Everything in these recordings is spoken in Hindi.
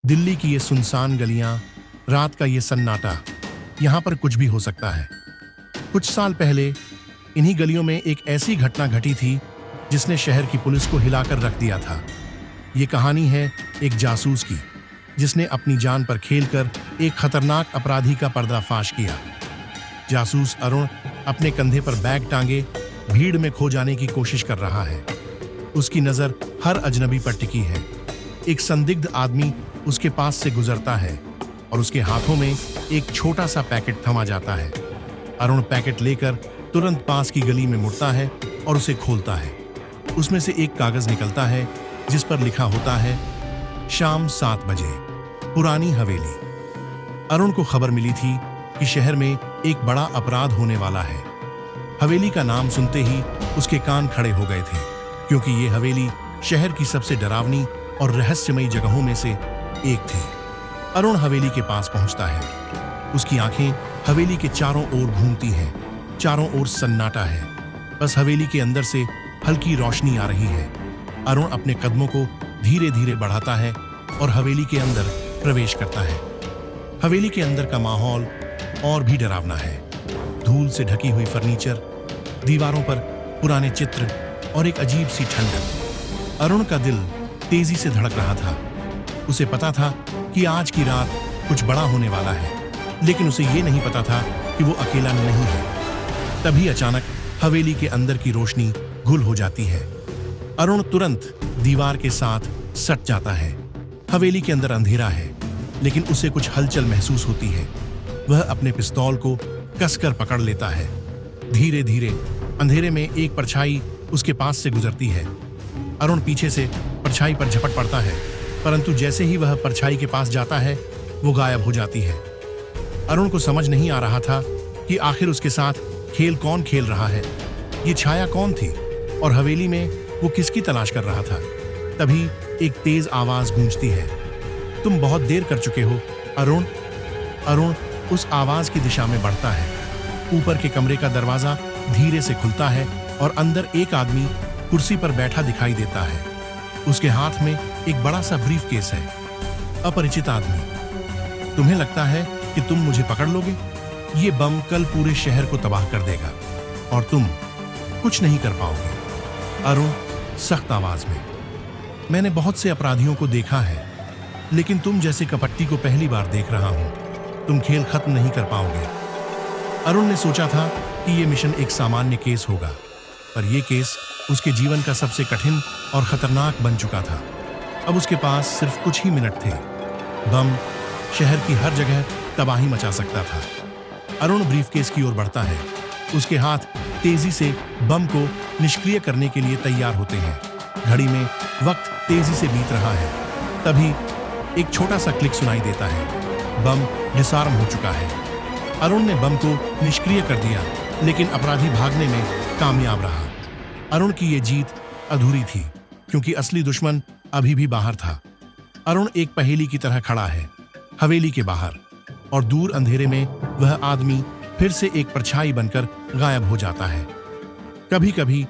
दिल्ली की ये सुनसान गलियां, रात का ये सन्नाटा, यहाँ पर कुछ भी हो सकता है। कुछ साल पहले इन्हीं गलियों में एक ऐसी घटना घटी थी जिसने शहर की पुलिस को हिलाकर रख दिया था। ये कहानी है एक जासूस की, जिसने अपनी जान पर खेलकर एक खतरनाक अपराधी का पर्दाफाश किया। जासूस अरुण अपने कंधे पर बैग टांगे भीड़ में खो जाने की कोशिश कर रहा है। उसकी नजर हर अजनबी पर टिकी है। एक संदिग्ध आदमी उसके पास से गुजरता है और उसके हाथों में एक छोटा सा पैकेट थमा जाता है। अरुण पैकेट लेकर तुरंत पास की गली में मुड़ता है और उसे खोलता है। उसमें से एक कागज निकलता है जिस पर लिखा होता है, शाम 7 बजे, पुरानी हवेली। अरुण को खबर मिली थी कि शहर में एक बड़ा अपराध होने वाला है। हवेली का नाम सुनते ही उसके कान खड़े हो गए थे, क्योंकि ये हवेली शहर की सबसे डरावनी और रहस्यमयी जगहों में से एक थी। अरुण हवेली के पास पहुंचता है। उसकी आंखें हवेली के चारों ओर घूमती हैं। चारों ओर सन्नाटा है। बस हवेली के अंदर से हल्की रोशनी आ रही है। अरुण अपने कदमों को धीरे धीरे बढ़ाता है और हवेली के अंदर प्रवेश करता है। हवेली के अंदर का माहौल और भी डरावना है। धूल से ढकी हुई फर्नीचर, दीवारों पर पुराने चित्र और एक अजीब सी ठंडक। अरुण का दिल तेजी से धड़क रहा था। उसे पता था कि आज की रात कुछ बड़ा होने वाला है, लेकिन उसे ये नहीं पता था कि वो अकेला नहीं है। तभी अचानक हवेली के अंदर की रोशनी गुल हो जाती है। अरुण तुरंत दीवार के साथ सट जाता है। हवेली के अंदर अंधेरा है, लेकिन उसे कुछ हलचल महसूस होती है। वह अपने पिस्तौल को कसकर पकड़ लेता है। धीरे धीरे अंधेरे में एक परछाई उसके पास से गुजरती है। अरुण पीछे से परछाई पर झपट पड़ता है, परंतु जैसे ही वह परछाई के पास जाता है, वो गायब हो जाती है। अरुण को समझ नहीं आ रहा था कि आखिर उसके साथ खेल कौन खेल रहा है। ये छाया कौन थी और हवेली में वो किसकी तलाश कर रहा था। तभी एक तेज आवाज गूंजती है, तुम बहुत देर कर चुके हो अरुण। अरुण उस आवाज की दिशा में बढ़ता है। ऊपर के कमरे का दरवाजा धीरे से खुलता है और अंदर एक आदमी कुर्सी पर बैठा दिखाई देता है। उसके हाथ में एक बड़ा सा ब्रीफकेस है। अपरिचित आदमी, तुम्हें लगता है कि तुम मुझे पकड़ लोगे? ये बम कल पूरे शहर को तबाह कर देगा और तुम कुछ नहीं कर पाओगे। अरुण सख्त आवाज में, मैंने बहुत से अपराधियों को देखा है, लेकिन तुम जैसे कपट्टी को पहली बार देख रहा हूं। तुम खेल खत्म नहीं कर पाओगे। अरुण ने सोचा था कि यह मिशन एक सामान्य केस होगा, पर यह केस उसके जीवन का सबसे कठिन और खतरनाक बन चुका था। अब उसके पास सिर्फ कुछ ही मिनट थे। बम शहर की हर जगह तबाही मचा सकता था। अरुण ब्रीफकेस की ओर बढ़ता है। उसके हाथ तेजी से बम को निष्क्रिय करने के लिए तैयार होते हैं। घड़ी में वक्त तेजी से बीत रहा है। तभी एक छोटा सा क्लिक सुनाई देता है। बम डिसआर्म हो चुका है। अरुण ने बम को निष्क्रिय कर दिया, लेकिन अपराधी भागने में कामयाब रहा। अरुण की ये जीत अधूरी थी, क्योंकि असली दुश्मन अभी भी बाहर था। अरुण एक पहेली की तरह खड़ा है हवेली के बाहर, और दूर अंधेरे में वह आदमी फिर से एक परछाई बनकर गायब हो जाता है। कभी कभी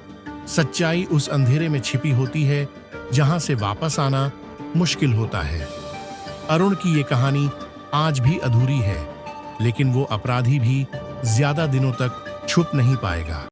सच्चाई उस अंधेरे में छिपी होती है जहां से वापस आना मुश्किल होता है। अरुण की ये कहानी आज भी अधूरी है, लेकिन वो अपराधी भी ज्यादा दिनों तक छुप नहीं पाएगा।